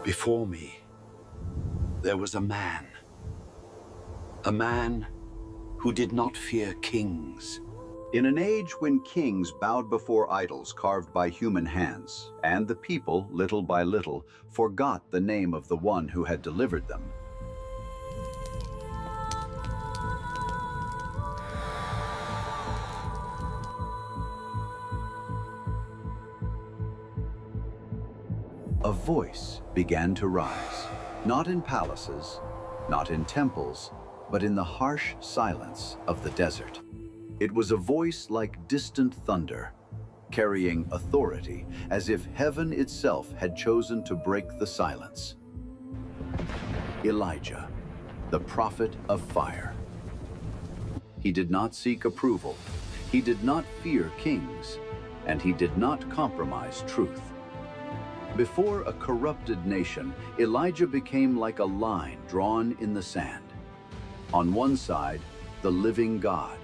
Before me, there was a man who did not fear kings. In an age when kings bowed before idols carved by human hands, and the people, little by little, forgot the name of the one who had delivered them, a voice began to rise, not in palaces, not in temples, but in the harsh silence of the desert. It was a voice like distant thunder, carrying authority, as if heaven itself had chosen to break the silence. Elijah, the prophet of fire. He did not seek approval, he did not fear kings, and he did not compromise truth. Before a corrupted nation, Elijah became like a line drawn in the sand. On one side, the living God.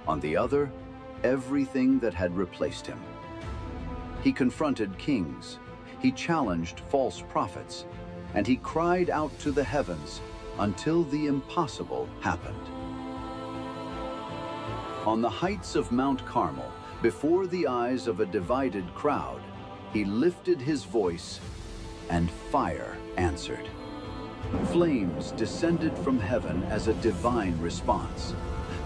On the other, everything that had replaced him. He confronted kings, he challenged false prophets, and he cried out to the heavens until the impossible happened. On the heights of Mount Carmel, before the eyes of a divided crowd, he lifted his voice, and fire answered. Flames descended from heaven as a divine response.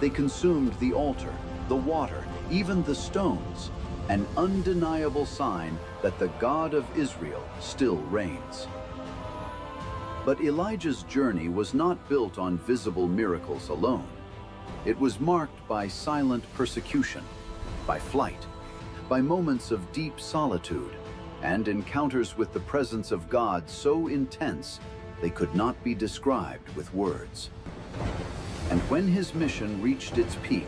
They consumed the altar, the water, even the stones, an undeniable sign that the God of Israel still reigns. But Elijah's journey was not built on visible miracles alone. It was marked by silent persecution, by flight, by moments of deep solitude, and encounters with the presence of God so intense they could not be described with words. And when his mission reached its peak,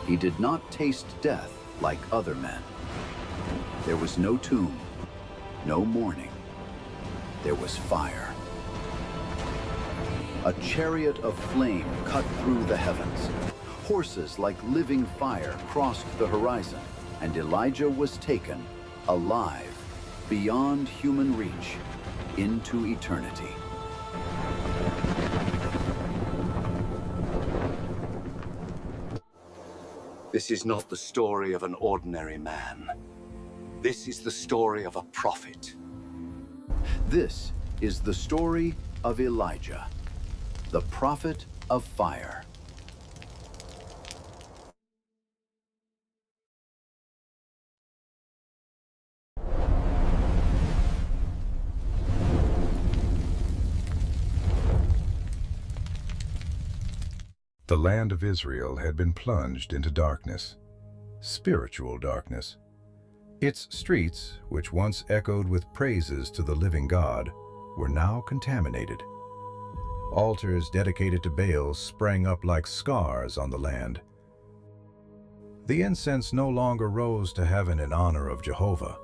he did not taste death like other men. There was no tomb, no mourning. There was fire. A chariot of flame cut through the heavens. Horses like living fire crossed the horizon, and Elijah was taken, alive, beyond human reach, into eternity. This is not the story of an ordinary man. This is the story of a prophet. This is the story of Elijah, the prophet of fire. The land of Israel had been plunged into darkness, spiritual darkness. Its streets, which once echoed with praises to the living God, were now contaminated. Altars dedicated to Baal sprang up like scars on the land. The incense no longer rose to heaven in honor of Jehovah,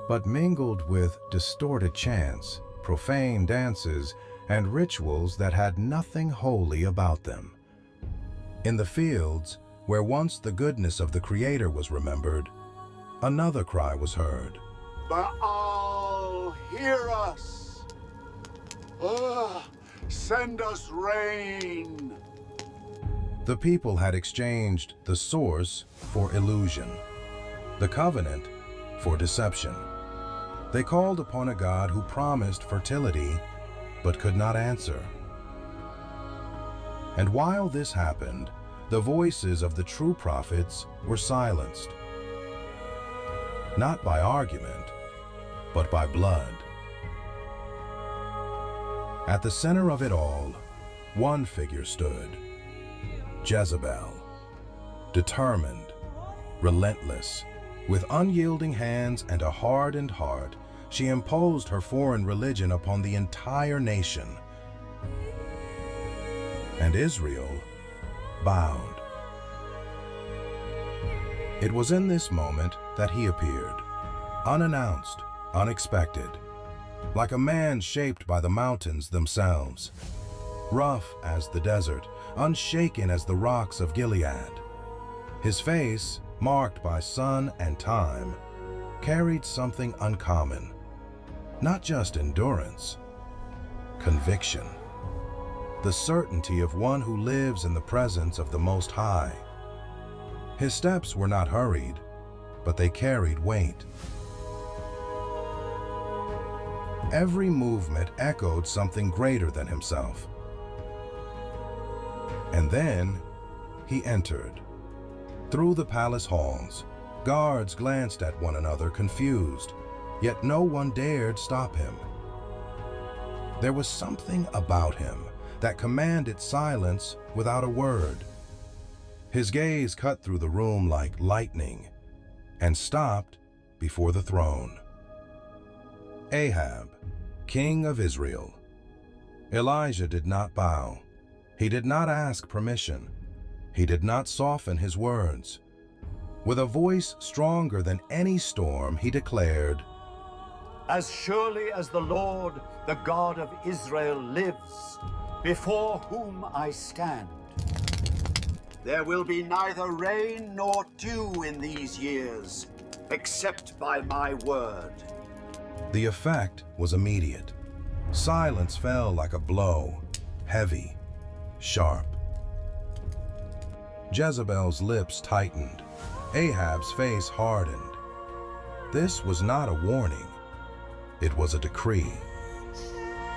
but mingled with distorted chants, profane dances, and rituals that had nothing holy about them. In the fields, where once the goodness of the Creator was remembered, another cry was heard. Baal, hear us! Send us rain! The people had exchanged the source for illusion, the covenant for deception. They called upon a God who promised fertility, but could not answer. And while this happened, the voices of the true prophets were silenced. Not by argument, but by blood. At the center of it all, one figure stood: Jezebel. Determined, relentless, with unyielding hands and a hardened heart, she imposed her foreign religion upon the entire nation. And Israel bowed. It was in this moment that he appeared, unannounced, unexpected, like a man shaped by the mountains themselves, rough as the desert, unshaken as the rocks of Gilead. His face, marked by sun and time, carried something uncommon, Not just endurance, conviction. The certainty of one who lives in the presence of the Most High. His steps were not hurried, but they carried weight. Every movement echoed something greater than himself. And then he entered. Through the palace halls, guards glanced at one another confused, yet no one dared stop him. There was something about him that commanded silence without a word. His gaze cut through the room like lightning and stopped before the throne. Ahab, king of Israel. Elijah did not bow. He did not ask permission. He did not soften his words. With a voice stronger than any storm, he declared, As surely as the Lord, the God of Israel, lives, before whom I stand, there will be neither rain nor dew in these years, except by my word. The effect was immediate. Silence fell like a blow, heavy, sharp. Jezebel's lips tightened. Ahab's face hardened. This was not a warning. It was a decree.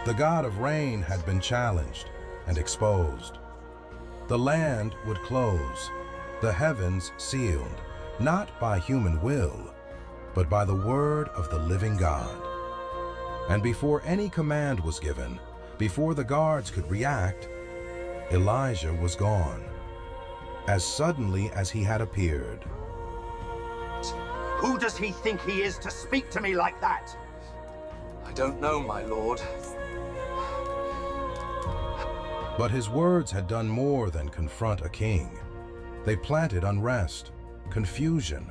The God of rain had been challenged and exposed. The land would close, the heavens sealed, not by human will, but by the word of the living God. And before any command was given, before the guards could react, Elijah was gone, as suddenly as he had appeared. Who does he think he is to speak to me like that? I don't know, my lord. But his words had done more than confront a king. They planted unrest, confusion,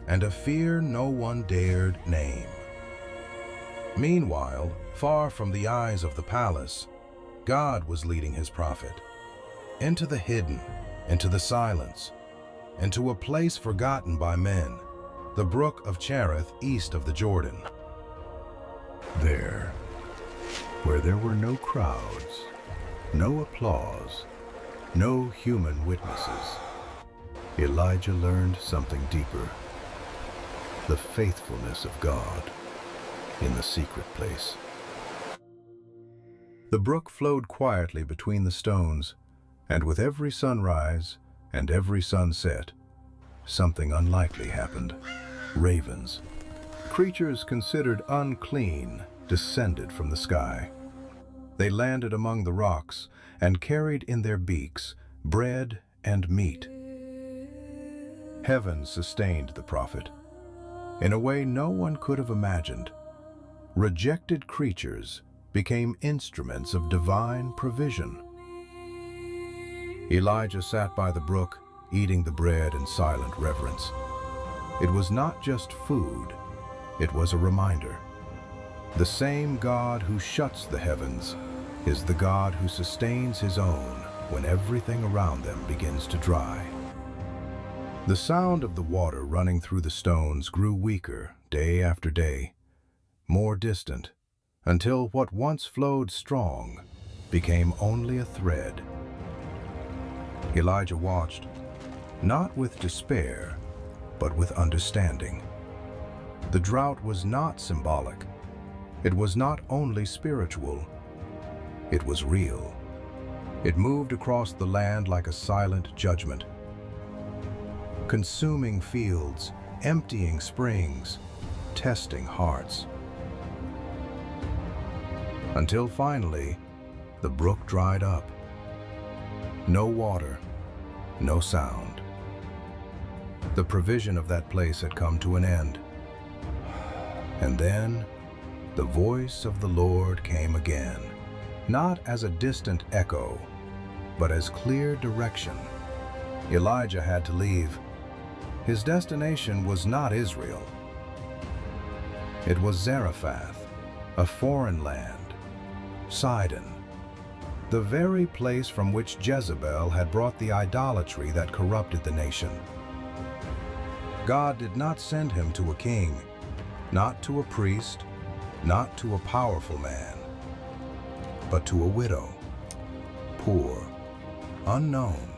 and a fear no one dared name. Meanwhile, far from the eyes of the palace, God was leading his prophet into the hidden, into the silence, into a place forgotten by men, the brook of Cherith east of the Jordan. There, where there were no crowds, no applause, no human witnesses, Elijah learned something deeper: the faithfulness of God in the secret place. The brook flowed quietly between the stones, and with every sunrise and every sunset, something unlikely happened. Ravens, creatures considered unclean, descended from the sky. They landed among the rocks and carried in their beaks bread and meat. Heaven sustained the prophet in a way no one could have imagined. Rejected creatures became instruments of divine provision. Elijah sat by the brook, eating the bread in silent reverence. It was not just food, it was a reminder. The same God who shuts the heavens is the God who sustains his own when everything around them begins to dry. The sound of the water running through the stones grew weaker day after day, more distant, until what once flowed strong became only a thread. Elijah watched, not with despair, but with understanding. The drought was not symbolic. It was not only spiritual. It was real. It moved across the land like a silent judgment, consuming fields, emptying springs, testing hearts. Until finally, the brook dried up. No water, no sound. The provision of that place had come to an end. And then, the voice of the Lord came again, not as a distant echo, but as clear direction. Elijah had to leave. His destination was not Israel. It was Zarephath, a foreign land, Sidon, the very place from which Jezebel had brought the idolatry that corrupted the nation. God did not send him to a king, not to a priest, not to a powerful man, but to a widow, poor, unknown,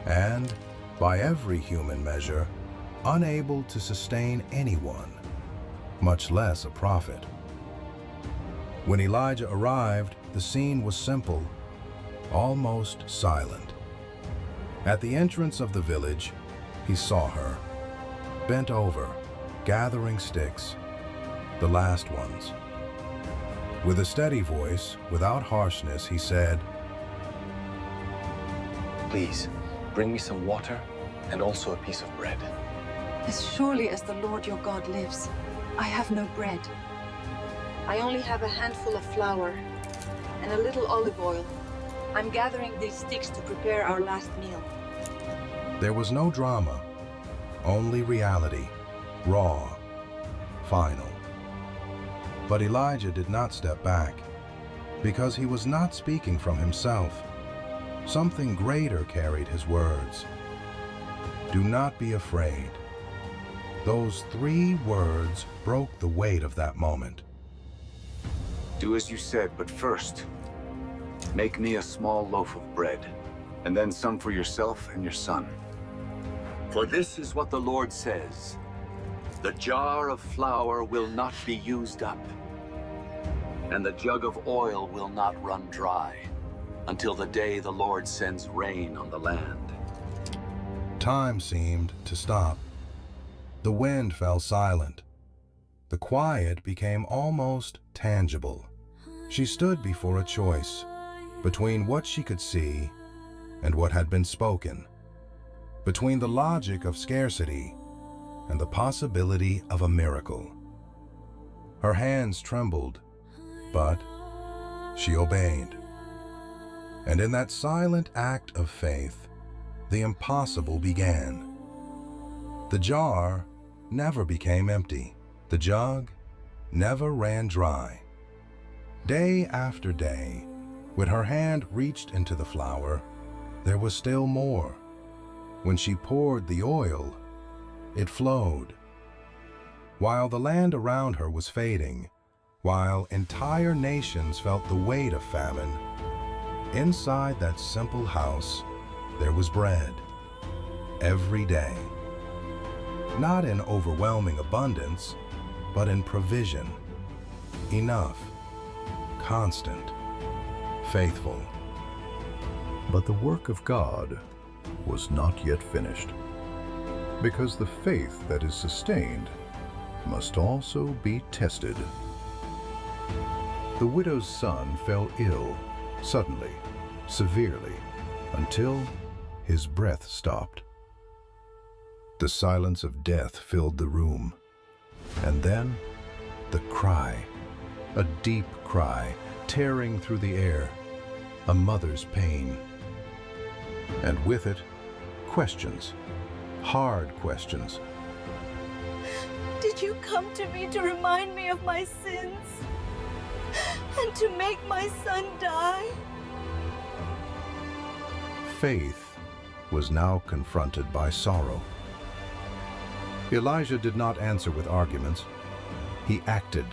and, by every human measure, unable to sustain anyone, much less a prophet. When Elijah arrived, the scene was simple, almost silent. At the entrance of the village, he saw her, bent over, gathering sticks, the last ones. With a steady voice, without harshness, he said, "Please, bring me some water and also a piece of bread." As surely as the Lord your God lives, I have no bread. I only have a handful of flour and a little olive oil. I'm gathering these sticks to prepare our last meal. There was no drama, only reality, raw, final. But Elijah did not step back, because he was not speaking from himself. Something greater carried his words. Do not be afraid. Those 3 words broke the weight of that moment. Do as you said, but first, make me a small loaf of bread, and then some for yourself and your son. For this is what the Lord says: the jar of flour will not be used up, and the jug of oil will not run dry, until the day the Lord sends rain on the land. Time seemed to stop. The wind fell silent. The quiet became almost tangible. She stood before a choice, between what she could see and what had been spoken, between the logic of scarcity and the possibility of a miracle. Her hands trembled, but she obeyed. And in that silent act of faith, the impossible began. The jar never became empty. The jug never ran dry. Day after day, when her hand reached into the flour, there was still more. When she poured the oil, it flowed. While the land around her was fading, while entire nations felt the weight of famine, inside that simple house, there was bread. Every day. Not in overwhelming abundance, but in provision. Enough. Constant. Faithful. But the work of God was not yet finished, because the faith that is sustained must also be tested. The widow's son fell ill, suddenly, severely, until his breath stopped. The silence of death filled the room, and then the cry, a deep cry, tearing through the air, a mother's pain. And with it, questions, hard questions. Did you come to me to remind me of my sins and to make my son die? Faith was now confronted by sorrow. Elijah did not answer with arguments. He acted.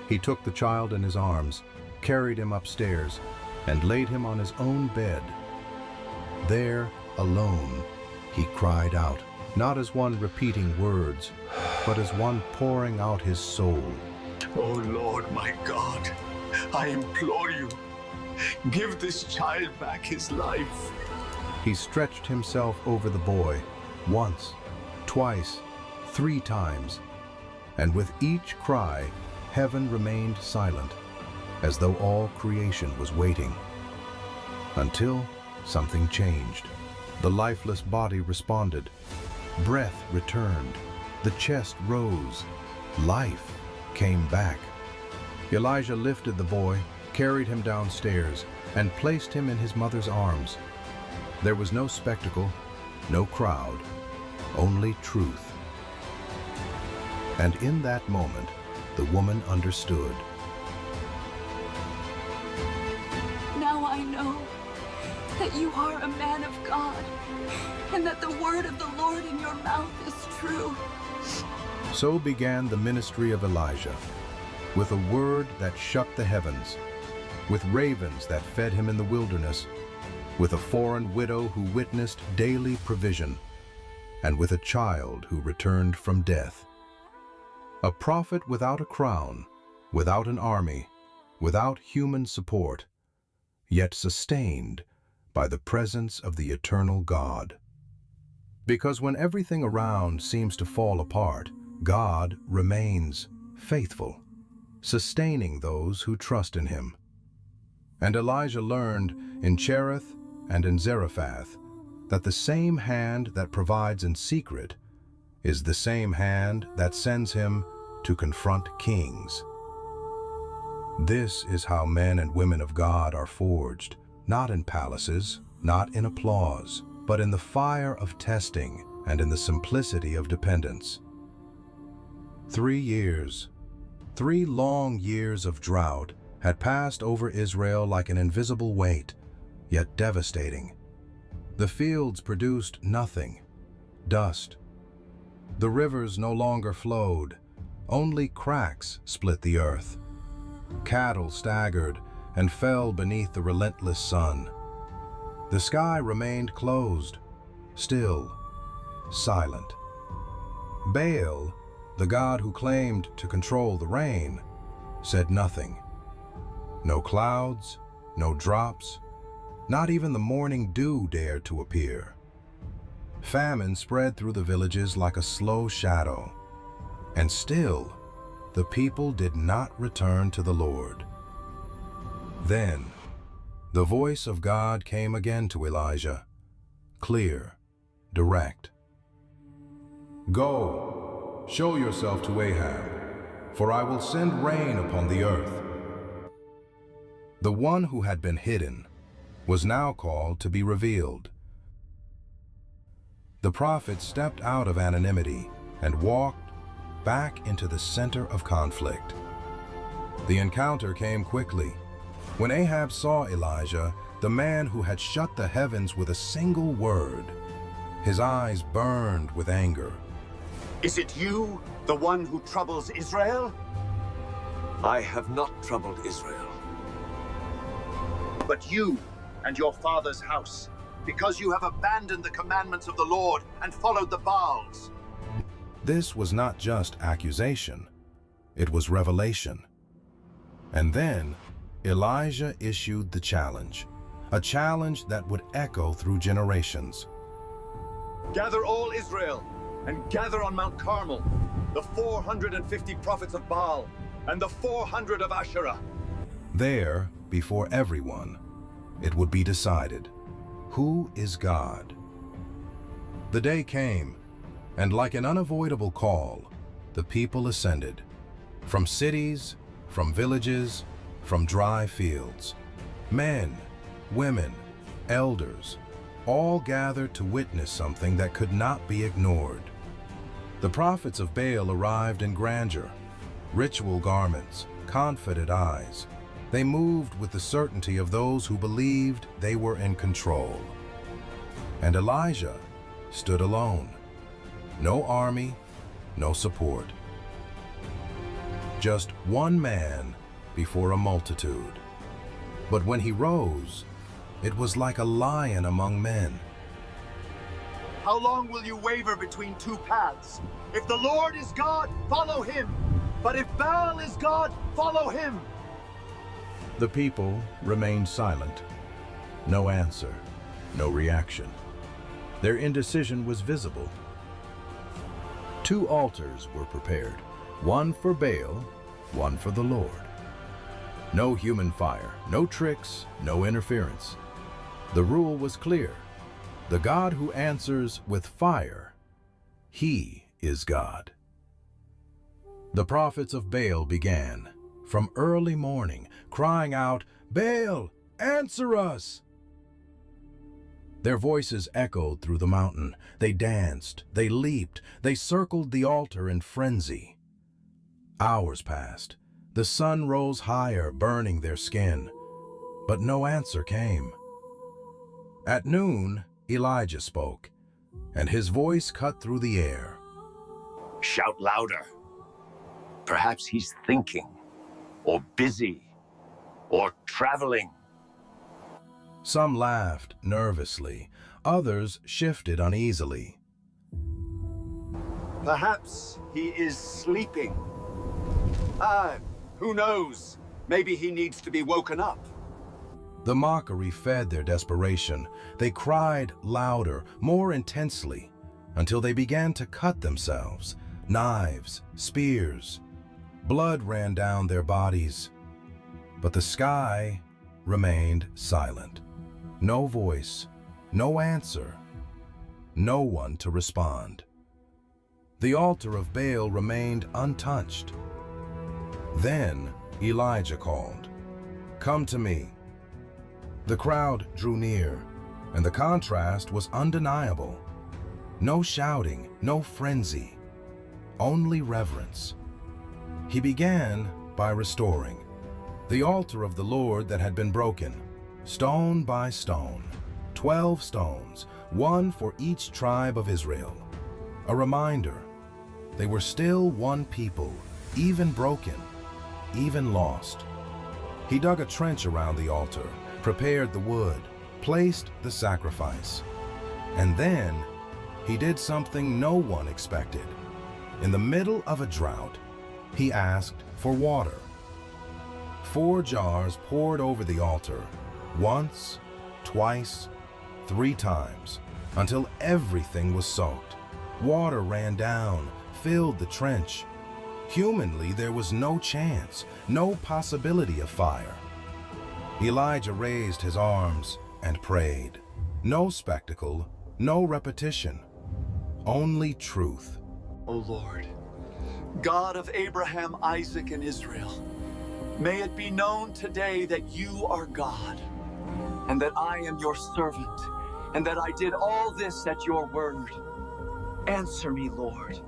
He took the child in his arms, carried him upstairs, and laid him on his own bed. There, alone, he cried out, not as one repeating words, but as one pouring out his soul. Oh Lord, my God, I implore you, give this child back his life. He stretched himself over the boy, once, twice, 3 times, and with each cry, heaven remained silent, as though all creation was waiting. Until something changed. The lifeless body responded. Breath returned. The chest rose. Life came back. Elijah lifted the boy, carried him downstairs, and placed him in his mother's arms. There was no spectacle, no crowd, only truth. And in that moment, the woman understood. Now I know that you are a man of God, and that the word of the Lord in your mouth is true. So began the ministry of Elijah. with a word that shook the heavens, with ravens that fed him in the wilderness, with a foreign widow who witnessed daily provision, and with a child who returned from death. A prophet without a crown, without an army, without human support, yet sustained by the presence of the eternal God. Because when everything around seems to fall apart, God remains faithful, sustaining those who trust in him. And Elijah learned in Cherith and in Zarephath that the same hand that provides in secret is the same hand that sends him to confront kings. This is how men and women of God are forged, not in palaces, not in applause, but in the fire of testing and in the simplicity of dependence. 3 years, 3 long years of drought had passed over Israel like an invisible weight, yet devastating. The fields produced nothing, dust. The rivers no longer flowed, only cracks split the earth. Cattle staggered and fell beneath the relentless sun. The sky remained closed, still, silent. Baal, the god who claimed to control the rain, said nothing. No clouds, no drops, not even the morning dew dared to appear. Famine spread through the villages like a slow shadow, and still the people did not return to the Lord. Then the voice of God came again to Elijah, clear, direct. Go, show yourself to Ahab, for I will send rain upon the earth. The one who had been hidden was now called to be revealed. The prophet stepped out of anonymity and walked back into the center of conflict. The encounter came quickly. When Ahab saw Elijah, the man who had shut the heavens with a single word, his eyes burned with anger. Is it you, the one who troubles Israel? I have not troubled Israel. But you and your father's house, because you have abandoned the commandments of the Lord and followed the Baals. This was not just accusation, it was revelation. And then Elijah issued the challenge, a challenge that would echo through generations. Gather all Israel, and gather on Mount Carmel, the 450 prophets of Baal, and the 400 of Asherah. There, before everyone, it would be decided, who is God? The day came, and like an unavoidable call, the people ascended. From cities, from villages, from dry fields. Men, women, elders, all gathered to witness something that could not be ignored. The prophets of Baal arrived in grandeur, ritual garments, confident eyes. They moved with the certainty of those who believed they were in control. And Elijah stood alone. No army, no support. Just one man before a multitude. But when he rose, it was like a lion among men. How long will you waver between two paths? If the Lord is God, follow him. But if Baal is God, follow him. The people remained silent. No answer, no reaction. Their indecision was visible. 2 altars were prepared, one for Baal, one for the Lord. No human fire, no tricks, no interference. The rule was clear. The God who answers with fire, he is God. The prophets of Baal began, from early morning, crying out, "Baal, answer us!" Their voices echoed through the mountain. They danced, they leaped, they circled the altar in frenzy. Hours passed. The sun rose higher, burning their skin. But no answer came. At noon, Elijah spoke, and his voice cut through the air. Shout louder. Perhaps he's thinking. or busy, or traveling. Some laughed nervously, others shifted uneasily. Perhaps he is sleeping. Who knows? Maybe he needs to be woken up. The mockery fed their desperation. They cried louder, more intensely, until they began to cut themselves. Knives, spears. Blood ran down their bodies. But the sky remained silent. No voice, no answer, no one to respond. The altar of Baal remained untouched. Then Elijah called, "Come to me." The crowd drew near, and the contrast was undeniable. No shouting, no frenzy, only reverence. He began by restoring the altar of the Lord that had been broken, stone by stone, 12 stones, one for each tribe of Israel. A reminder, they were still one people, even broken, even lost. He dug a trench around the altar, prepared the wood, placed the sacrifice. And then he did something no one expected. In the middle of a drought, he asked for water. 4 jars poured over the altar, once, twice, 3 times, until everything was soaked. Water ran down, filled the trench. Humanly, there was no chance, no possibility of fire. Elijah raised his arms and prayed. No spectacle, no repetition, only truth. O Lord, God of Abraham, Isaac, and Israel, may it be known today that you are God, and that I am your servant, and that I did all this at your word. Answer me, Lord,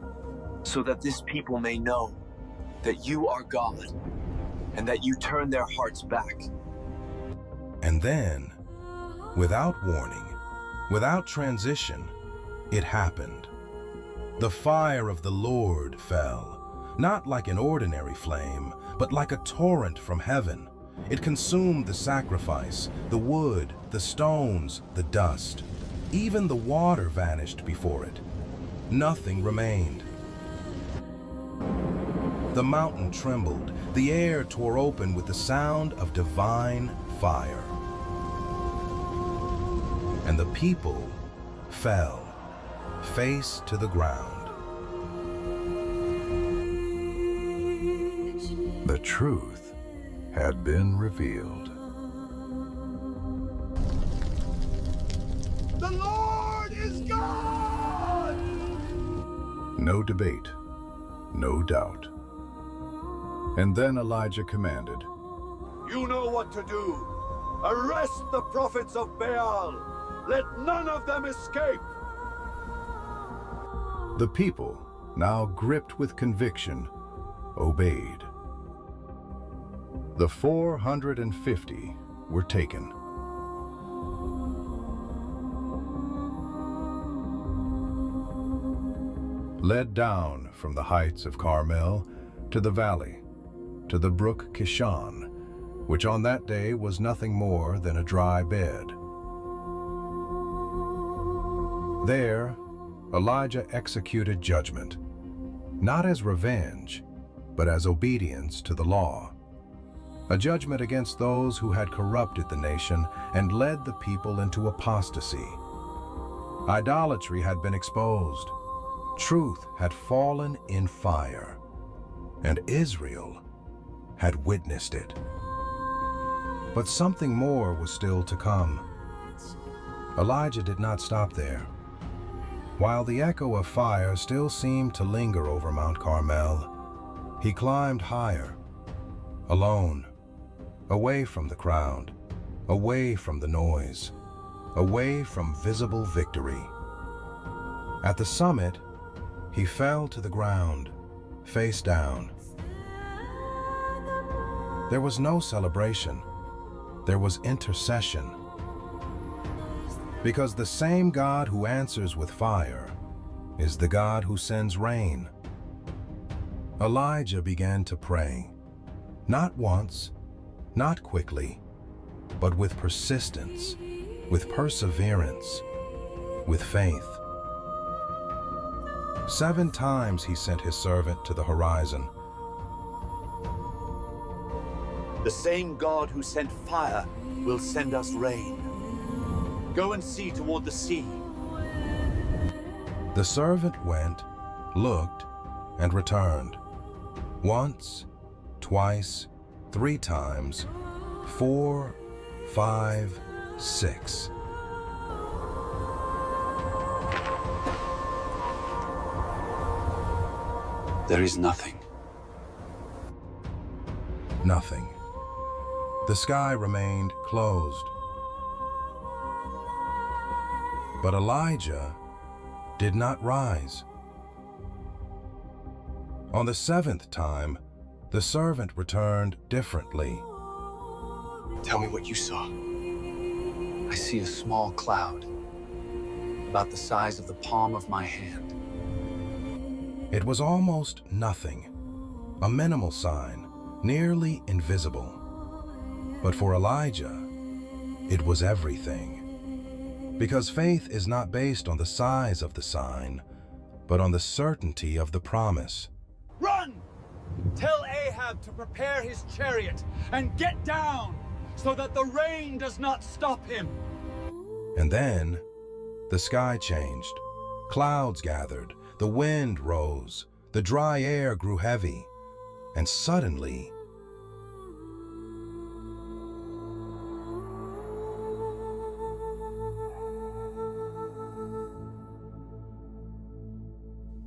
so that this people may know that you are God, and that you turn their hearts back. And then, without warning, without transition, it happened. The fire of the Lord fell, not like an ordinary flame, but like a torrent from heaven. It consumed the sacrifice, the wood, the stones, the dust. Even the water vanished before it. Nothing remained. The mountain trembled, the air tore open with the sound of divine fire. And the people fell, face to the ground. The truth had been revealed. The Lord is God! No debate, no doubt. And then Elijah commanded, You know what to do. Arrest the prophets of Baal. Let none of them escape. The people, now gripped with conviction, obeyed. The 450 were taken. Led down from the heights of Carmel to the valley, to the brook Kishon, which on that day was nothing more than a dry bed. There, Elijah executed judgment, not as revenge, but as obedience to the law. A judgment against those who had corrupted the nation and led the people into apostasy. Idolatry had been exposed. Truth had fallen in fire, and Israel had witnessed it. But something more was still to come. Elijah did not stop there. While the echo of fire still seemed to linger over Mount Carmel, he climbed higher, alone, away from the crowd, away from the noise, away from visible victory. At the summit, he fell to the ground, face down. There was no celebration. There was intercession. Because the same God who answers with fire is the God who sends rain. Elijah began to pray, Not once, not quickly, but with persistence, with perseverance, with faith. 7 times he sent his servant to the horizon. The same God who sent fire will send us rain. Go and see toward the sea. The servant went, looked, and returned. Once, twice, 3 times, 4, 5, 6. There is nothing. Nothing. The sky remained closed. But Elijah did not rise. On the 7th time, the servant returned differently. Tell me what you saw. I see a small cloud, about the size of the palm of my hand. It was almost nothing, a minimal sign, nearly invisible. But for Elijah, it was everything. Because faith is not based on the size of the sign, but on the certainty of the promise. Run! Tell Ahab to prepare his chariot and get down so that the rain does not stop him. And then the sky changed. Clouds gathered, the wind rose, the dry air grew heavy, and suddenly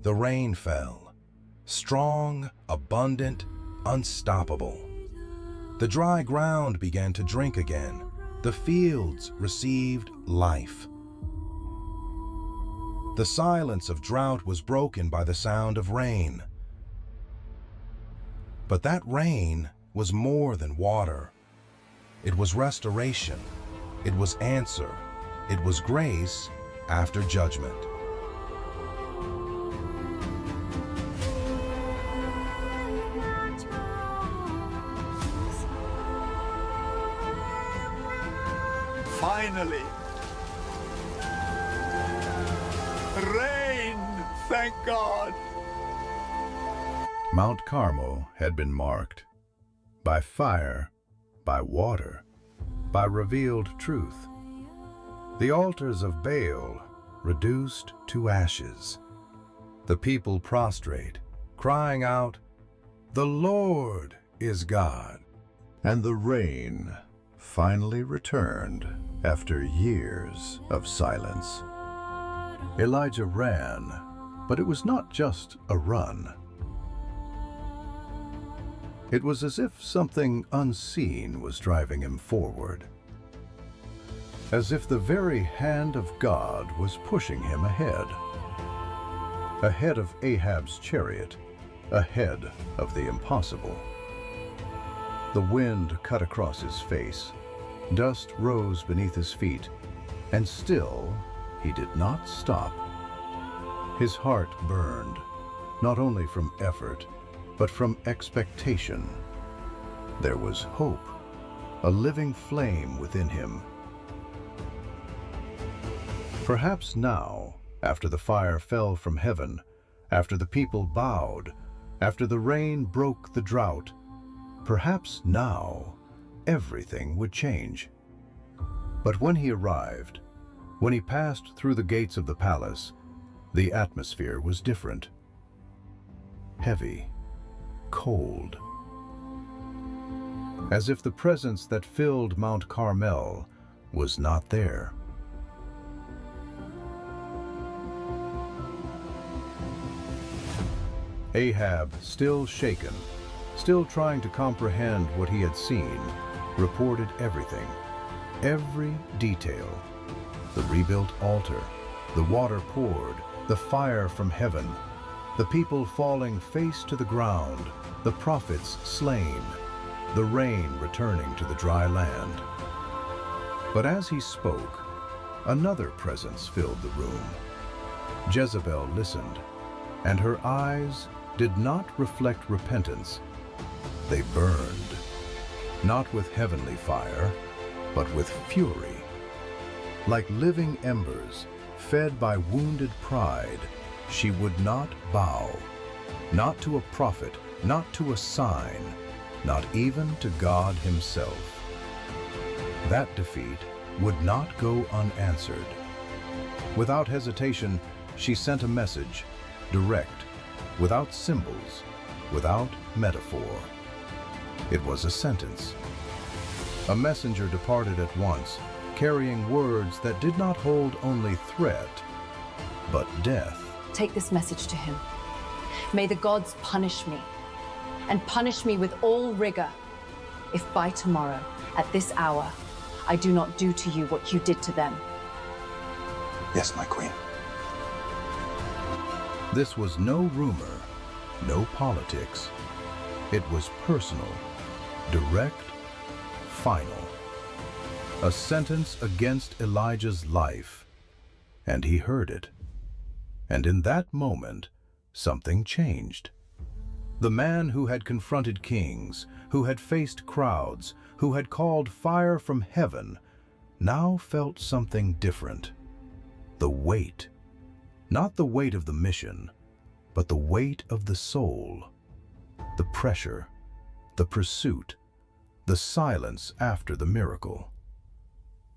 the rain fell, strong, abundant, unstoppable. The dry ground began to drink again. The fields received life. The silence of drought was broken by the sound of rain. But that rain was more than water. It was restoration. It was answer. It was grace after judgment. Finally. Rain, thank God. Mount Carmel had been marked by fire, by water, by revealed truth. The altars of Baal reduced to ashes. The people prostrate, crying out, "The Lord is God." And the rain finally returned after years of silence. Elijah ran, but it was not just a run. It was as if something unseen was driving him forward. As if the very hand of God was pushing him ahead. Ahead of Ahab's chariot, ahead of the impossible. The wind cut across his face, dust rose beneath his feet, and still he did not stop. His heart burned, not only from effort, but from expectation. There was hope, a living flame within him. Perhaps now, after the fire fell from heaven, after the people bowed, after the rain broke the drought, perhaps now everything would change. But when he arrived, when he passed through the gates of the palace, the atmosphere was different. Heavy, cold. As if the presence that filled Mount Carmel was not there. Ahab, still shaken, still trying to comprehend what he had seen, reported everything, every detail. The rebuilt altar, the water poured, the fire from heaven, the people falling face to the ground, the prophets slain, the rain returning to the dry land. But as he spoke, another presence filled the room. Jezebel listened, and her eyes did not reflect repentance, They burned, not with heavenly fire, but with fury. Like living embers, fed by wounded pride, she would not bow, not to a prophet, not to a sign, not even to God himself. That defeat would not go unanswered. Without hesitation, she sent a message, direct, without symbols, without metaphor. It was a sentence. A messenger departed at once, carrying words that did not hold only threat, but death. Take this message to him. May the gods punish me, and punish me with all rigor, if by tomorrow, at this hour, I do not do to you what you did to them. Yes, my queen. This was no rumor, no politics. It was personal, direct, final. A sentence against Elijah's life, and he heard it. And in that moment, something changed. The man who had confronted kings, who had faced crowds, who had called fire from heaven, now felt something different. The weight. Not the weight of the mission, but the weight of the soul. The pressure, the pursuit, the silence after the miracle.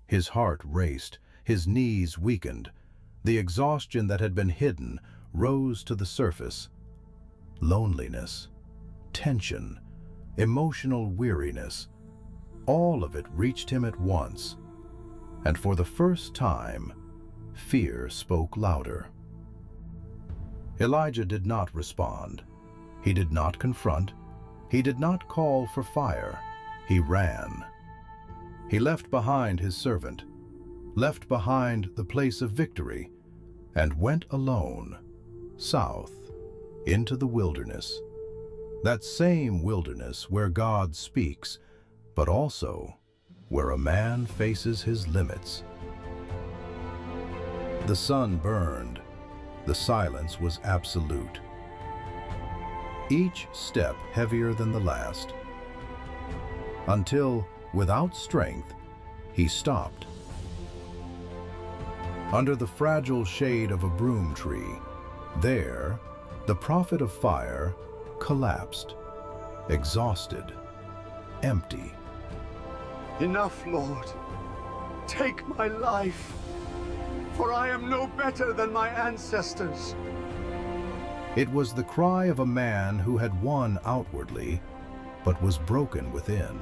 His heart raced, his knees weakened. The exhaustion that had been hidden rose to the surface. Loneliness, tension, emotional weariness, all of it reached him at once. And for the first time, fear spoke louder. Elijah did not respond. He did not confront. He did not call for fire. He ran. He left behind his servant, left behind the place of victory, and went alone, south, into the wilderness. That same wilderness where God speaks, but also where a man faces his limits. The sun burned. The silence was absolute. Each step heavier than the last, until, without strength, he stopped. Under the fragile shade of a broom tree, there, the prophet of fire collapsed, exhausted, empty. Enough, Lord. Take my life, for I am no better than my ancestors. It was the cry of a man who had won outwardly, but was broken within.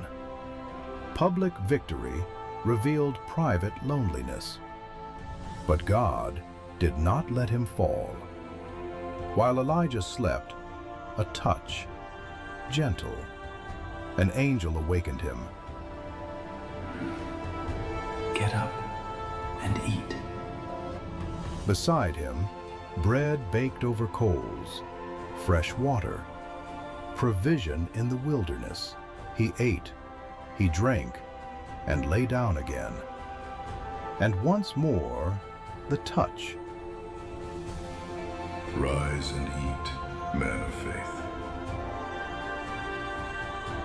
Public victory revealed private loneliness. But God did not let him fall. While Elijah slept, a touch, gentle, an angel awakened him. Get up and eat. Beside him, bread baked over coals, fresh water, provision in the wilderness. He ate, he drank, and lay down again. And once more, the touch. Rise and eat, man of faith,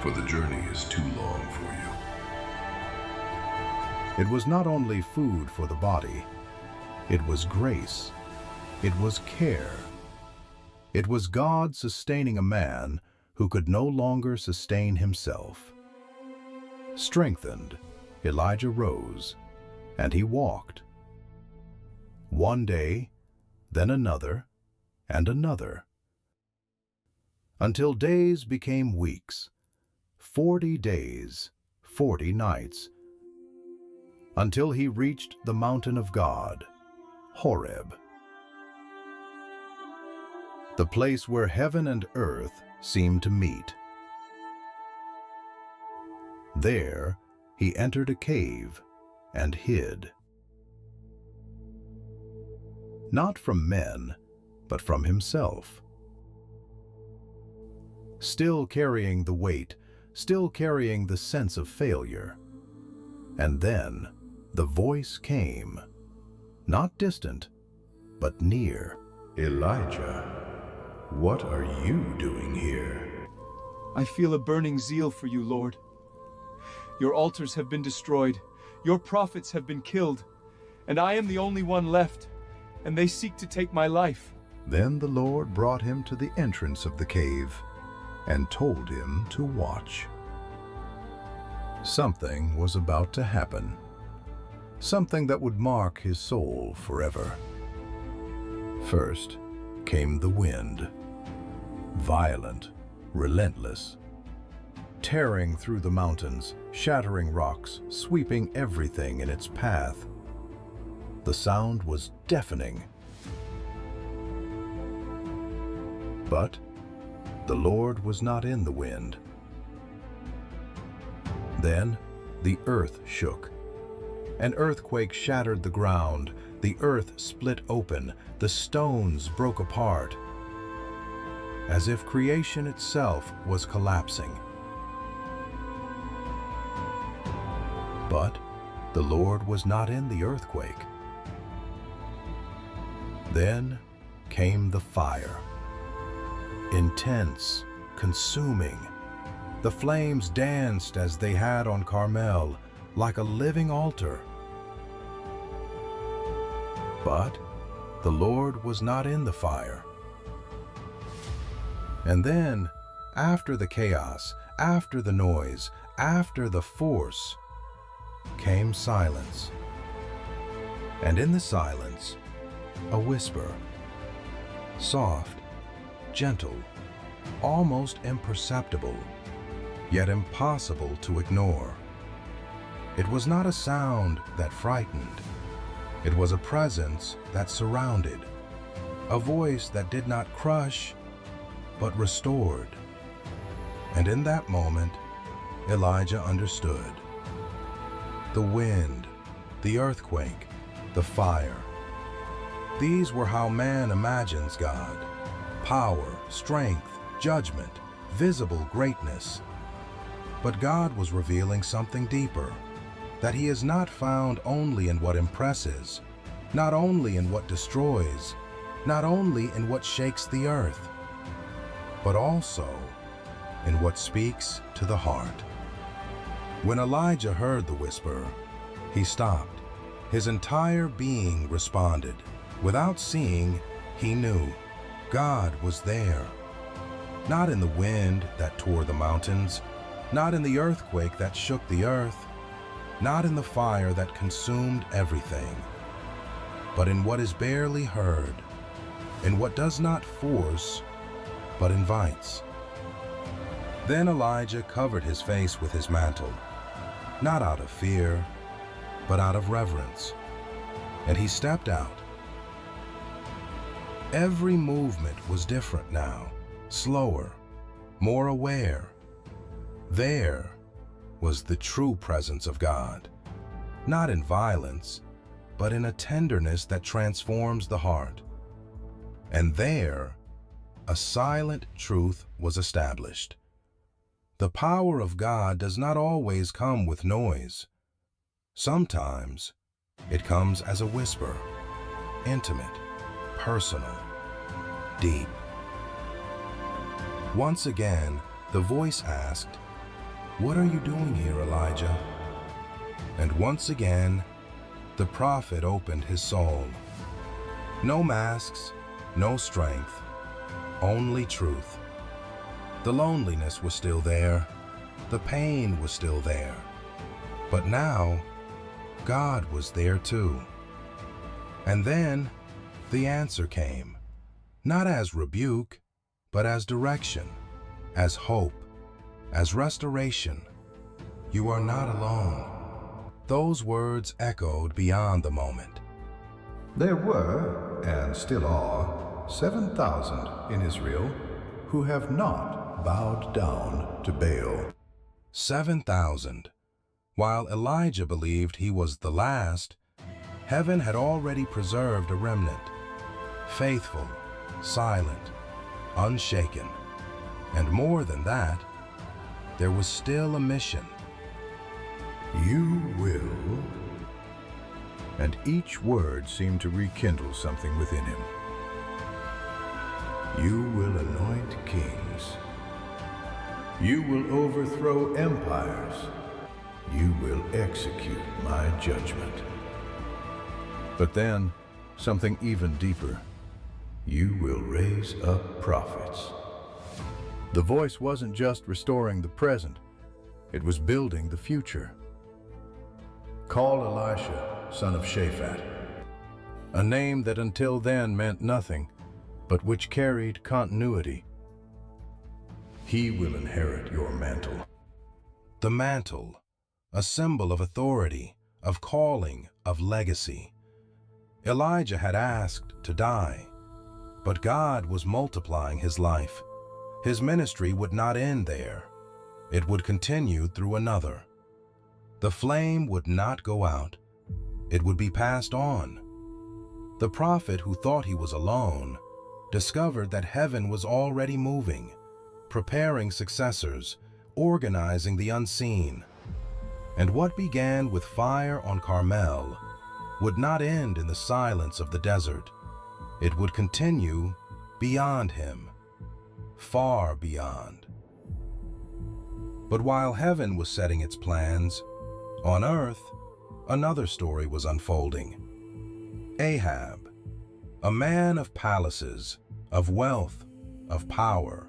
for the journey is too long for you. It was not only food for the body, it was grace, it was care. It was God sustaining a man who could no longer sustain himself. Strengthened, Elijah rose, and he walked. One day, then another, and another, until days became weeks, 40 days, 40 nights, until he reached the mountain of God, Horeb, the place where heaven and earth seemed to meet. There, he entered a cave and hid. Not from men, but from himself. Still carrying the weight, still carrying the sense of failure. And then the voice came, not distant, but near. Elijah, what are you doing here? I feel a burning zeal for you, Lord. Your altars have been destroyed, your prophets have been killed, and I am the only one left, and they seek to take my life. Then the Lord brought him to the entrance of the cave and told him to watch. Something was about to happen, something that would mark his soul forever. First came the wind, violent, relentless, tearing through the mountains, shattering rocks, sweeping everything in its path. The sound was deafening. But the Lord was not in the wind. Then the earth shook. An earthquake shattered the ground. The earth split open. The stones broke apart, as if creation itself was collapsing. But the Lord was not in the earthquake. Then came the fire. Intense, consuming. The flames danced as they had on Carmel, like a living altar. But the Lord was not in the fire. And then, after the chaos, after the noise, after the force, came silence. And in the silence, a whisper, soft, gentle, almost imperceptible, yet impossible to ignore. It was not a sound that frightened. It was a presence that surrounded, a voice that did not crush, but restored. And in that moment, Elijah understood. The wind, the earthquake, the fire. These were how man imagines God. Power, strength, judgment, visible greatness. But God was revealing something deeper, that He is not found only in what impresses, not only in what destroys, not only in what shakes the earth, but also in what speaks to the heart. When Elijah heard the whisper, he stopped. His entire being responded. Without seeing, he knew God was there. Not in the wind that tore the mountains, not in the earthquake that shook the earth, not in the fire that consumed everything, but in what is barely heard, in what does not force, but invites. Then Elijah covered his face with his mantle, not out of fear, but out of reverence, and he stepped out. Every movement was different now, slower, more aware. There was the true presence of God, not in violence, but in a tenderness that transforms the heart. And there, a silent truth was established. The power of God does not always come with noise. Sometimes it comes as a whisper, intimate, personal, deep. Once again, the voice asked, "What are you doing here, Elijah?" And once again, the prophet opened his soul. No masks, no strength, only truth. The loneliness was still there. The pain was still there. But now, God was there too. And then, the answer came, not as rebuke, but as direction, as hope, as restoration. You are not alone. Those words echoed beyond the moment. There were, and still are, 7,000 in Israel who have not bowed down to Baal. 7,000. While Elijah believed he was the last, heaven had already preserved a remnant, faithful, silent, unshaken. And more than that, there was still a mission. You will. And each word seemed to rekindle something within him. You will anoint kings. You will overthrow empires. You will execute my judgment. But then, something even deeper. You will raise up prophets. The voice wasn't just restoring the present, it was building the future. Call Elisha, son of Shaphat, a name that until then meant nothing, but which carried continuity. He will inherit your mantle. The mantle, a symbol of authority, of calling, of legacy. Elijah had asked to die, but God was multiplying his life. His ministry would not end there. It would continue through another. The flame would not go out. It would be passed on. The prophet who thought he was alone discovered that heaven was already moving, preparing successors, organizing the unseen. And what began with fire on Carmel would not end in the silence of the desert. It would continue beyond him, far beyond. But while heaven was setting its plans, on earth, another story was unfolding. Ahab, a man of palaces, of wealth, of power,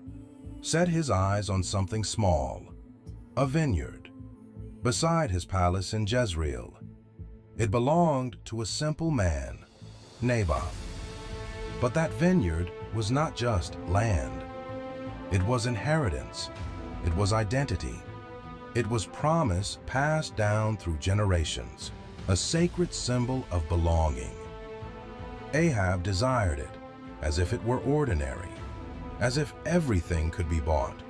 set his eyes on something small, a vineyard, beside his palace in Jezreel. It belonged to a simple man, Naboth. But that vineyard was not just land. It was inheritance. It was identity. It was promise passed down through generations, a sacred symbol of belonging. Ahab desired it, as if it were ordinary, as if everything could be bought.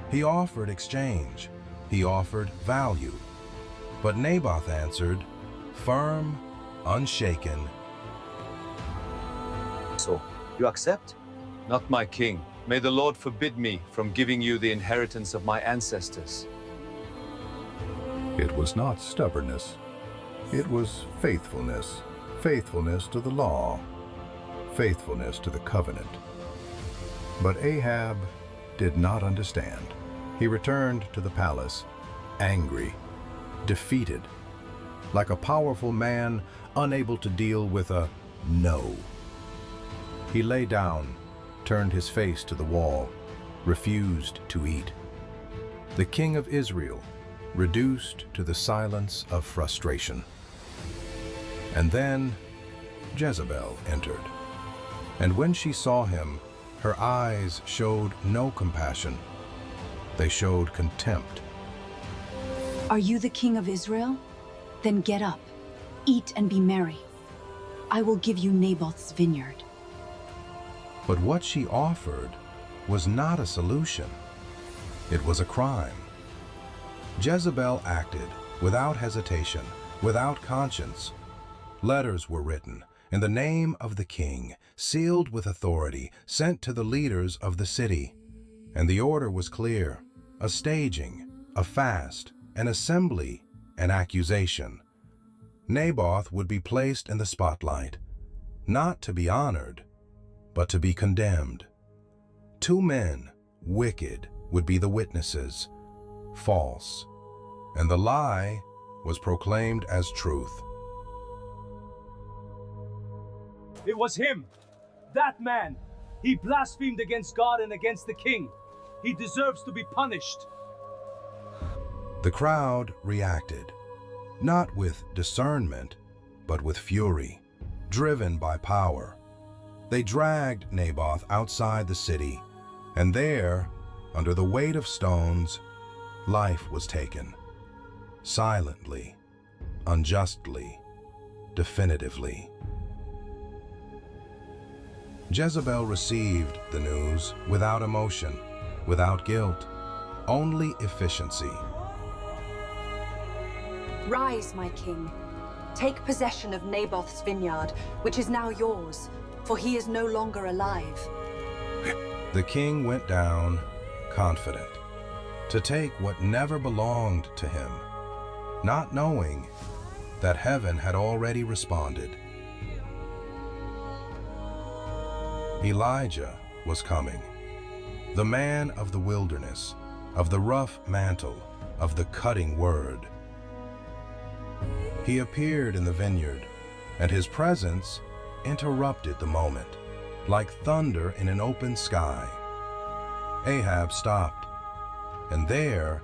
He offered exchange. He offered value. But Naboth answered, firm, unshaken. So, you accept? Not my king. May the Lord forbid me from giving you the inheritance of my ancestors. It was not stubbornness. It was faithfulness. Faithfulness to the law. Faithfulness to the covenant. But Ahab did not understand. He returned to the palace, angry, defeated, like a powerful man unable to deal with a no. He lay down, turned his face to the wall, refused to eat. The king of Israel, reduced to the silence of frustration. And then Jezebel entered. And when she saw him, her eyes showed no compassion. They showed contempt. Are you the king of Israel? Then get up, eat and be merry. I will give you Naboth's vineyard. But what she offered was not a solution. It was a crime. Jezebel acted without hesitation, without conscience. Letters were written in the name of the king, sealed with authority, sent to the leaders of the city. And the order was clear: a staging, a fast, an assembly, an accusation. Naboth would be placed in the spotlight, not to be honored, but to be condemned. Two men, wicked, would be the witnesses, false, and the lie was proclaimed as truth. It was him, that man. He blasphemed against God and against the king. He deserves to be punished. The crowd reacted, not with discernment, but with fury, driven by power. They dragged Naboth outside the city, and there, under the weight of stones, life was taken. Silently, unjustly, definitively. Jezebel received the news without emotion, without guilt, only efficiency. Rise, my king. Take possession of Naboth's vineyard, which is now yours, for he is no longer alive. The king went down, confident, to take what never belonged to him, not knowing that heaven had already responded. Elijah was coming, the man of the wilderness, of the rough mantle, of the cutting word. He appeared in the vineyard, and his presence interrupted the moment, like thunder in an open sky. Ahab stopped, and there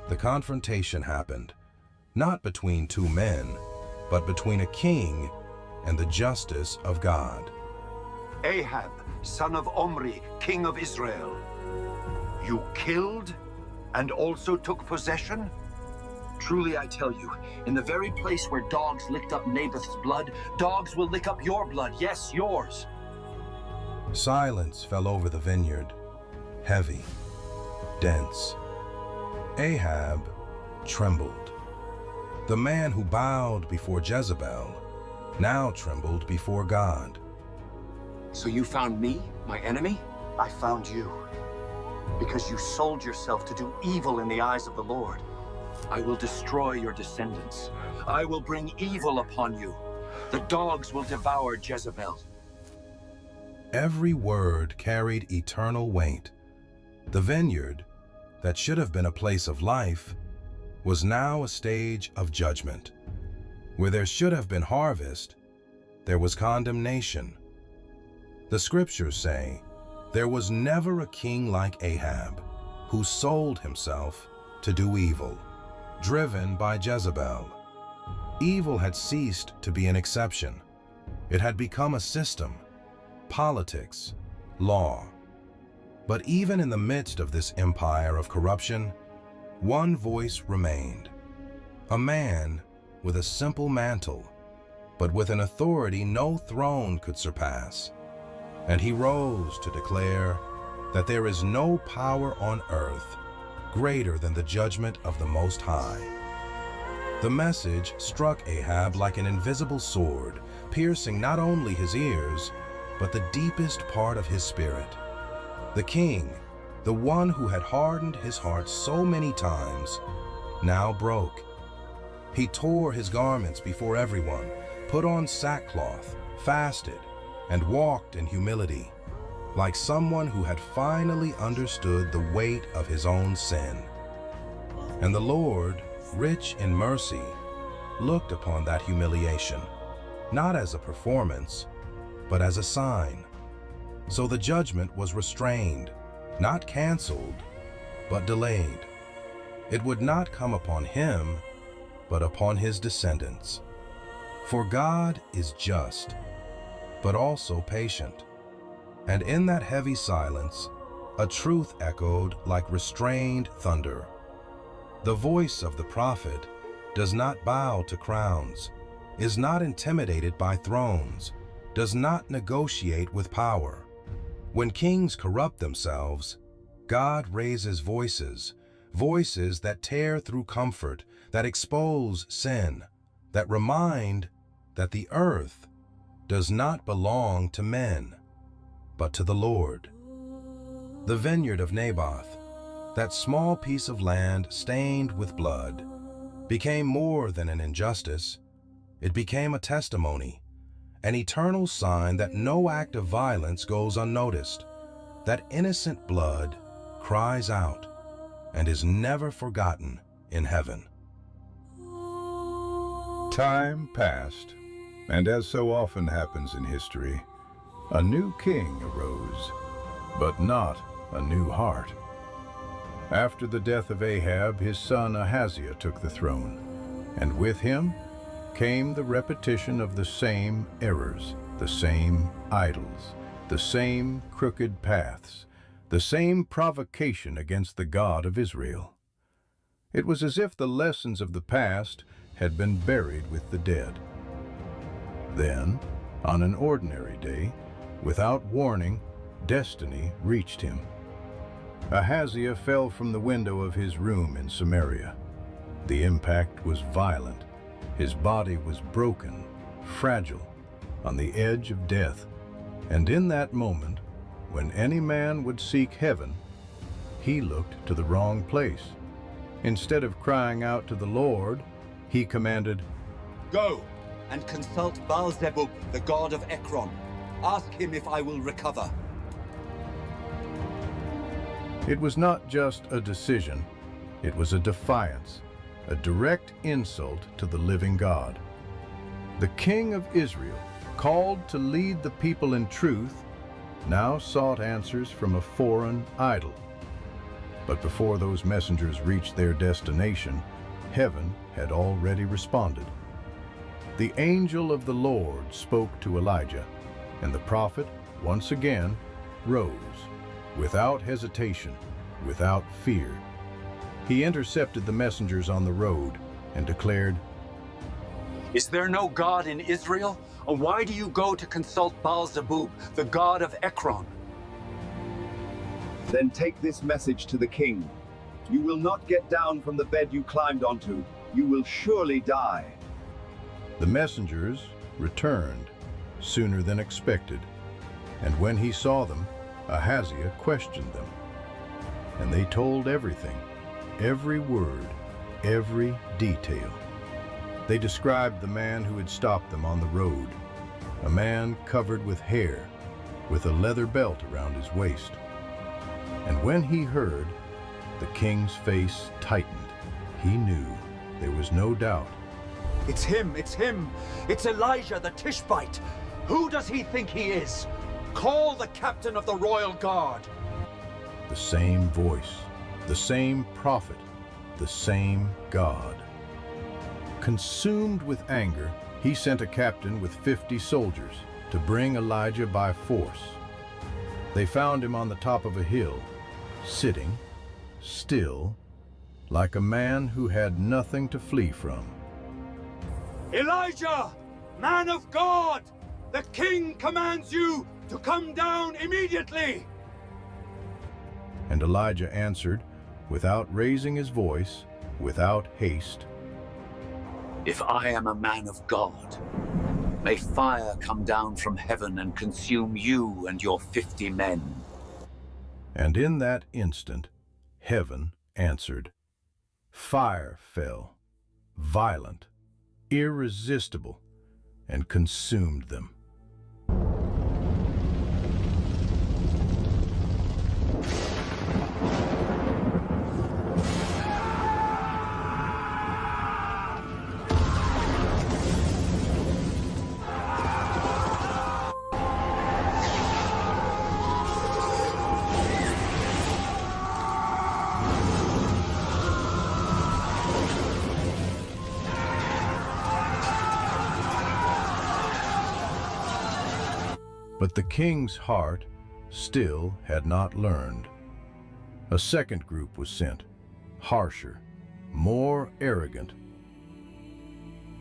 the confrontation happened, not between two men, but between a king and the justice of God. Ahab, son of Omri, king of Israel, you killed and also took possession? Truly I tell you, in the very place where dogs licked up Naboth's blood, dogs will lick up your blood, yes, yours. Silence fell over the vineyard, heavy, dense. Ahab trembled. The man who bowed before Jezebel now trembled before God. So you found me, my enemy? I found you, because you sold yourself to do evil in the eyes of the Lord. I will destroy your descendants. I will bring evil upon you. The dogs will devour Jezebel. Every word carried eternal weight. The vineyard, that should have been a place of life, was now a stage of judgment. Where there should have been harvest, there was condemnation. The scriptures say, there was never a king like Ahab, who sold himself to do evil, driven by Jezebel. Evil had ceased to be an exception. It had become a system, politics, law. But even in the midst of this empire of corruption, one voice remained. A man with a simple mantle, but with an authority no throne could surpass. And he rose to declare that there is no power on earth greater than the judgment of the Most High. The message struck Ahab like an invisible sword, piercing not only his ears, but the deepest part of his spirit. The king, the one who had hardened his heart so many times, now broke. He tore his garments before everyone, put on sackcloth, fasted, and walked in humility, like someone who had finally understood the weight of his own sin. And the Lord, rich in mercy, looked upon that humiliation, not as a performance, but as a sign. So the judgment was restrained, not canceled, but delayed. It would not come upon him, but upon his descendants. For God is just, but also patient. And in that heavy silence, a truth echoed like restrained thunder. The voice of the prophet does not bow to crowns, is not intimidated by thrones, does not negotiate with power. When kings corrupt themselves, God raises voices, voices that tear through comfort, that expose sin, that remind that the earth does not belong to men, but to the Lord. The vineyard of Naboth, that small piece of land stained with blood, became more than an injustice. It became a testimony, an eternal sign that no act of violence goes unnoticed, that innocent blood cries out and is never forgotten in heaven. Time passed, and as so often happens in history, a new king arose, but not a new heart. After the death of Ahab, his son Ahaziah took the throne, and with him came the repetition of the same errors, the same idols, the same crooked paths, the same provocation against the God of Israel. It was as if the lessons of the past had been buried with the dead. Then, on an ordinary day, without warning, destiny reached him. Ahaziah fell from the window of his room in Samaria. The impact was violent. His body was broken, fragile, on the edge of death. And in that moment, when any man would seek heaven, he looked to the wrong place. Instead of crying out to the Lord, he commanded, Go and consult Baal-zebub, the god of Ekron. Ask him if I will recover. It was not just a decision, it was a defiance, a direct insult to the living God. The king of Israel, called to lead the people in truth, now sought answers from a foreign idol. But before those messengers reached their destination, heaven had already responded. The angel of the Lord spoke to Elijah, and the prophet, once again, rose, without hesitation, without fear. He intercepted the messengers on the road and declared, Is there no God in Israel? Or why do you go to consult Baal-zebub, the god of Ekron? Then take this message to the king. You will not get down from the bed you climbed onto. You will surely die. The messengers returned sooner than expected, and when he saw them, Ahaziah questioned them. And they told everything, every word, every detail. They described the man who had stopped them on the road, a man covered with hair, with a leather belt around his waist. And when he heard, the king's face tightened. He knew there was no doubt. It's him, it's him. It's Elijah the Tishbite. Who does he think he is? Call the captain of the royal guard. The same voice, the same prophet, the same God. Consumed with anger, he sent a captain with 50 soldiers to bring Elijah by force. They found him on the top of a hill, sitting, still, like a man who had nothing to flee from. Elijah, man of God, the king commands you to come down immediately. And Elijah answered, without raising his voice, without haste, If I am a man of God, may fire come down from heaven and consume you and your 50 men. And in that instant, heaven answered. Fire fell, violent, irresistible, and consumed them. But the king's heart still had not learned. A second group was sent, harsher, more arrogant.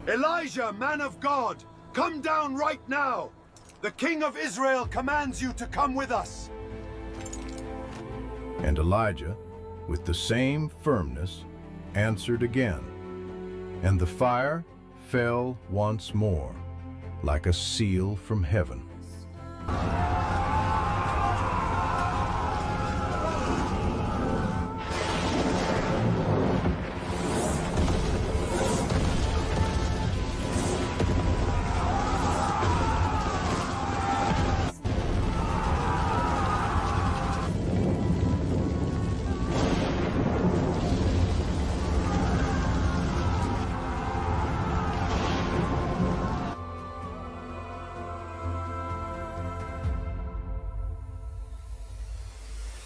Elijah, man of God, come down right now. The king of Israel commands you to come with us. And Elijah, with the same firmness, answered again. And the fire fell once more, like a seal from heaven.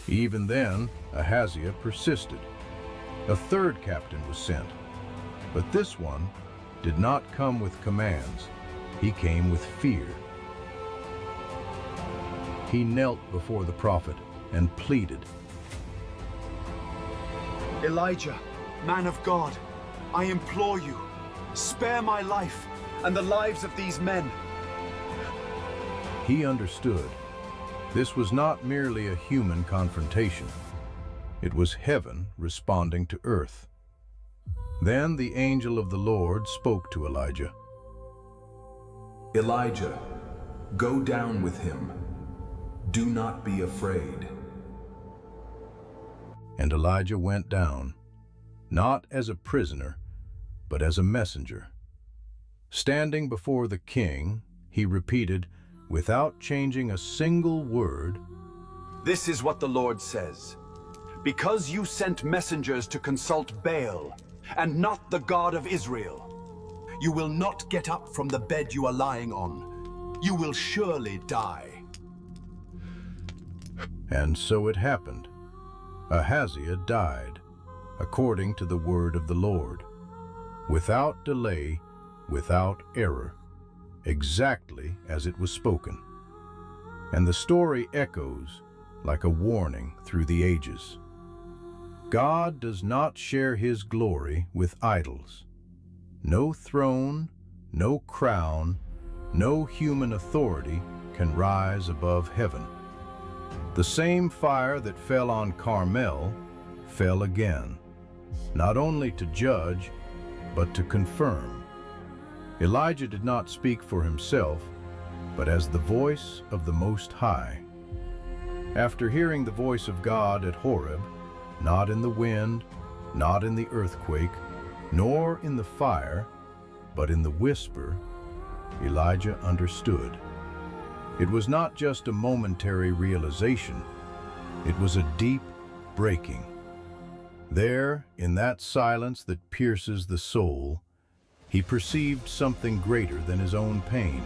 Even then, Ahaziah persisted. A third captain was sent, but this one did not come with commands. He came with fear. He knelt before the prophet and pleaded. Elijah, man of God, I implore you, spare my life and the lives of these men. He understood. This was not merely a human confrontation. It was heaven responding to earth. Then the angel of the Lord spoke to Elijah. Elijah, go down with him. Do not be afraid. And Elijah went down, not as a prisoner, but as a messenger. Standing before the king, he repeated, without changing a single word, This is what the Lord says. because you sent messengers to consult Baal, and not the God of Israel. You will not get up from the bed you are lying on. You will surely die. And so it happened. Ahaziah died, according to the word of the Lord, without delay, without error, exactly as it was spoken. And the story echoes like a warning through the ages. God does not share his glory with idols. No throne, no crown, no human authority can rise above heaven. The same fire that fell on Carmel fell again, not only to judge, but to confirm. Elijah did not speak for himself, but as the voice of the Most High. After hearing the voice of God at Horeb, not in the wind, not in the earthquake, nor in the fire, but in the whisper, Elijah understood. It was not just a momentary realization, it was a deep breaking. There, in that silence that pierces the soul, he perceived something greater than his own pain.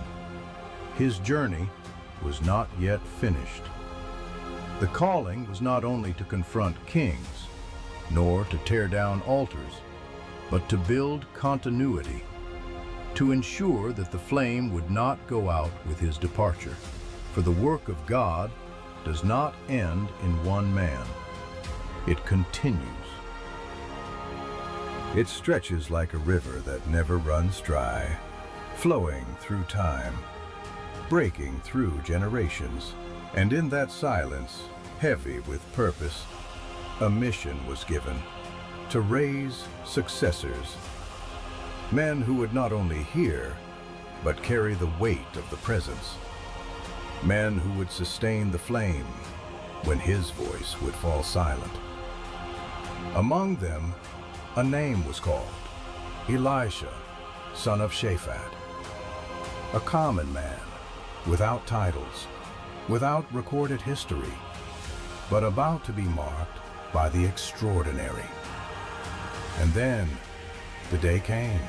His journey was not yet finished. The calling was not only to confront kings, nor to tear down altars, but to build continuity, to ensure that the flame would not go out with his departure. For the work of God does not end in one man. It continues. It stretches like a river that never runs dry, flowing through time, breaking through generations. And in that silence, heavy with purpose, a mission was given to raise successors, men who would not only hear, but carry the weight of the presence, men who would sustain the flame when his voice would fall silent. Among them, a name was called, Elisha, son of Shaphat, a common man, without titles, without recorded history, but about to be marked by the extraordinary. And then the day came,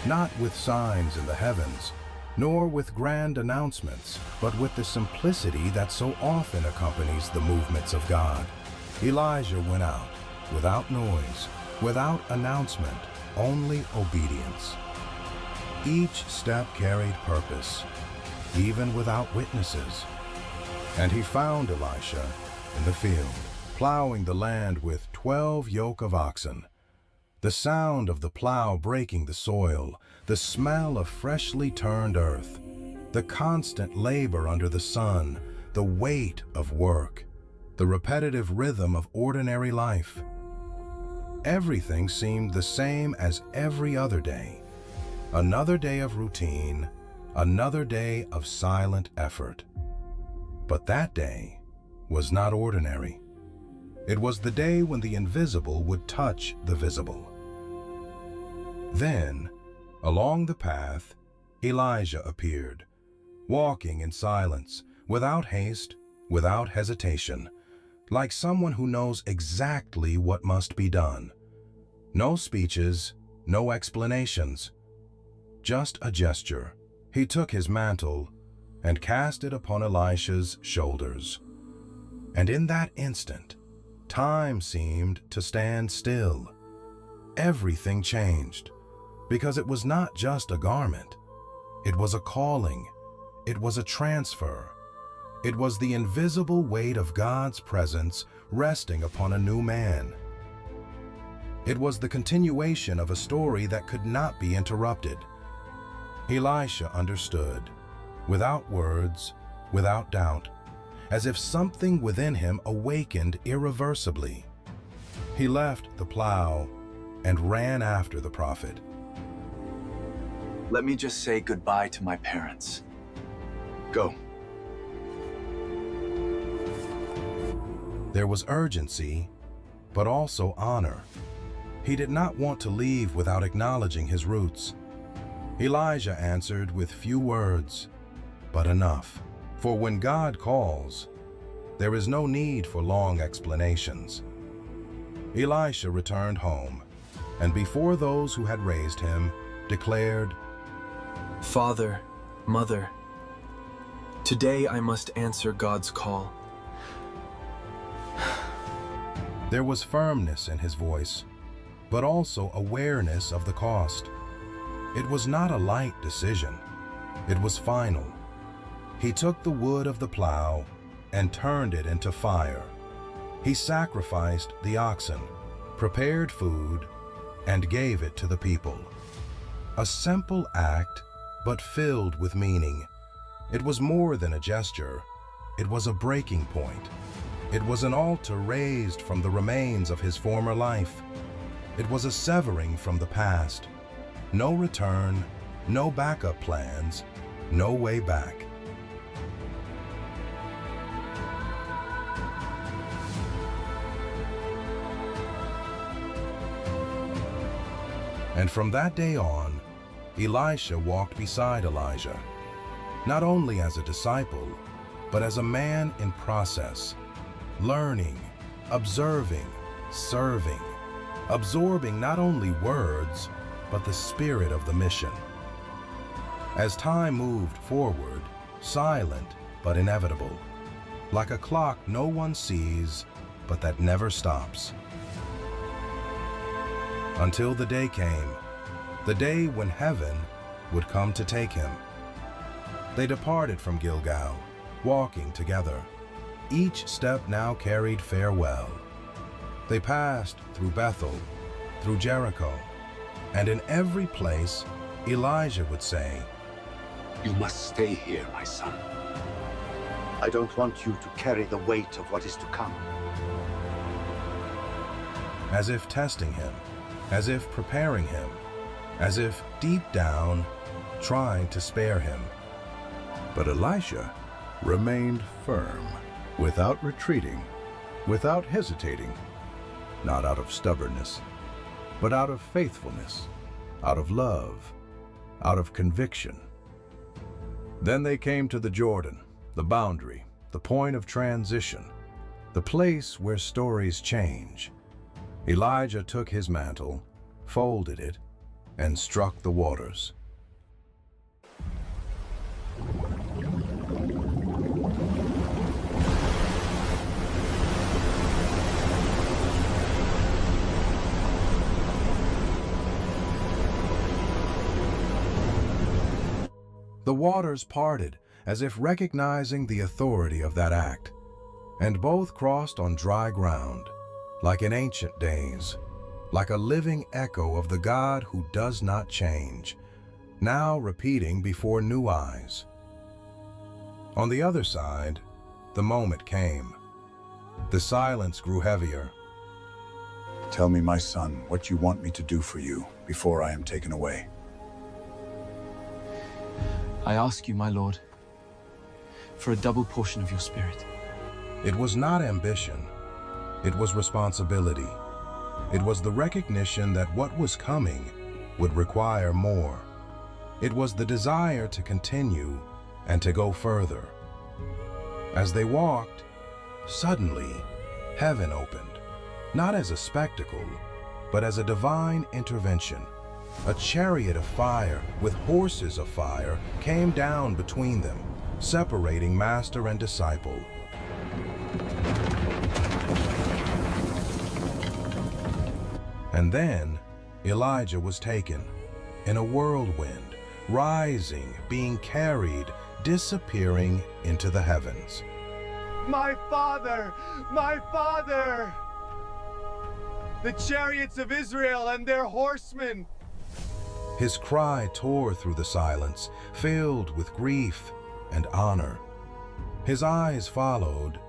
not with signs in the heavens, nor with grand announcements, but with the simplicity that so often accompanies the movements of God. Elijah went out, without noise, without announcement, only obedience. Each step carried purpose, even without witnesses. And he found Elisha in the field, plowing the land with 12 yoke of oxen. The sound of the plow breaking the soil, the smell of freshly turned earth, the constant labor under the sun, the weight of work, the repetitive rhythm of ordinary life. Everything seemed the same as every other day. Another day of routine, another day of silent effort. But that day was not ordinary. It was the day when the invisible would touch the visible. Then, along the path, Elijah appeared, walking in silence, without haste, without hesitation, like someone who knows exactly what must be done. No speeches, no explanations, just a gesture. He took his mantle and cast it upon Elisha's shoulders. And in that instant, time seemed to stand still. Everything changed, because it was not just a garment. It was a calling. It was a transfer. It was the invisible weight of God's presence resting upon a new man. It was the continuation of a story that could not be interrupted. Elisha understood, without words, without doubt, as if something within him awakened irreversibly. He left the plow and ran after the prophet. Let me just say goodbye to my parents. Go. There was urgency, but also honor. He did not want to leave without acknowledging his roots. Elijah answered with few words, but enough. For when God calls, There is no need for long explanations. Elisha returned home, and before those who had raised him, declared, "Father, Mother, today I must answer God's call." There was firmness in his voice, but also awareness of the cost. It was not a light decision. It was final. He took the wood of the plow and turned it into fire. He sacrificed the oxen, prepared food, and gave it to the people. A simple act, but filled with meaning. It was more than a gesture. It was a breaking point. It was an altar raised from the remains of his former life. It was a severing from the past. No return, no backup plans, no way back. And from that day on, Elisha walked beside Elijah, not only as a disciple, but as a man in process, learning, observing, serving, absorbing not only words, but the spirit of the mission. As time moved forward, silent but inevitable, like a clock no one sees, but that never stops. Until the day came, the day when heaven would come to take him. They departed from Gilgal, walking together. Each step now carried farewell. They passed through Bethel, through Jericho, and in every place Elijah would say, You must stay here, my son. I don't want you to carry the weight of what is to come. as if testing him, as if preparing him, as if deep down trying to spare him. But Elisha remained firm, without retreating, without hesitating, not out of stubbornness, but out of faithfulness, out of love, out of conviction. Then they came to the Jordan, the boundary, the point of transition, the place where stories change. Elijah took his mantle, folded it, and struck the waters. The waters parted, as if recognizing the authority of that act, and both crossed on dry ground, like in ancient days, like a living echo of the God who does not change, now repeating before new eyes. On the other side, the moment came. The silence grew heavier. Tell me, my son, what you want me to do for you before I am taken away. I ask you, my lord, for a double portion of your spirit. It was not ambition. It was responsibility. It was the recognition that what was coming would require more. It was the desire to continue and to go further. As they walked, suddenly heaven opened, not as a spectacle, but as a divine intervention. A chariot of fire with horses of fire came down between them, separating master and disciple. And then Elijah was taken in a whirlwind, rising, being carried, disappearing into the heavens. My father! My father! The chariots of Israel and their horsemen! His cry tore through the silence, filled with grief and honor. His eyes followed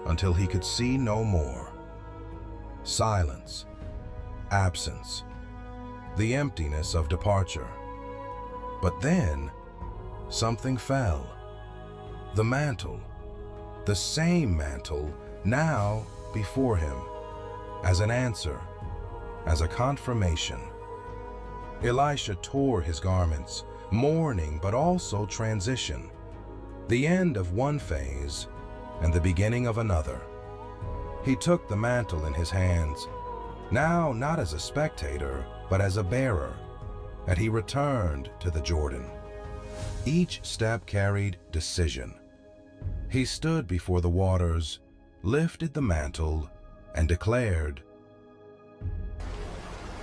until he could see no more. Silence, absence, the emptiness of departure. But then something fell. The mantle, the same mantle, now before him, as an answer, as a confirmation. Elisha tore his garments, mourning but also transition. The end of one phase, and the beginning of another. He took the mantle in his hands, now not as a spectator, but as a bearer, and he returned to the Jordan. Each step carried decision. He stood before the waters, lifted the mantle, and declared,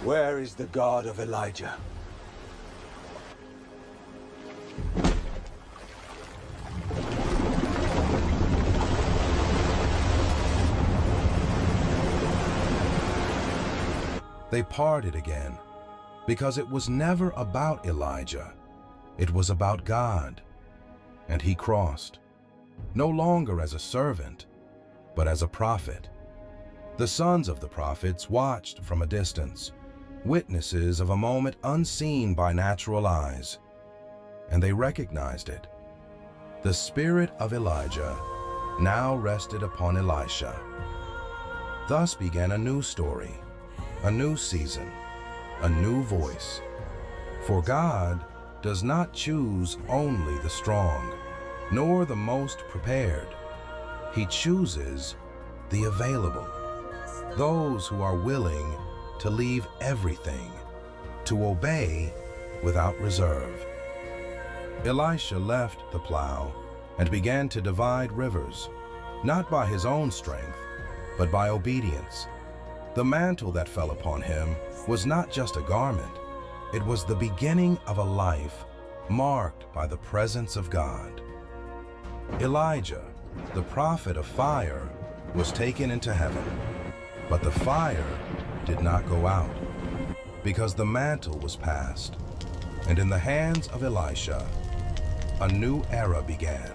Where is the God of Elijah? They parted again, because it was never about Elijah. It was about God. And he crossed, no longer as a servant, but as a prophet. The sons of the prophets watched from a distance, witnesses of a moment unseen by natural eyes, and they recognized it. The spirit of Elijah now rested upon Elisha. Thus began a new story, a new season, a new voice. For God does not choose only the strong, nor the most prepared. He chooses the available, those who are willing to leave everything, to obey without reserve. Elisha left the plow and began to divide rivers, not by his own strength, but by obedience. The mantle that fell upon him was not just a garment, it was the beginning of a life marked by the presence of God. Elijah, the prophet of fire, was taken into heaven, but the fire did not go out, because the mantle was passed, and in the hands of Elisha, a new era began.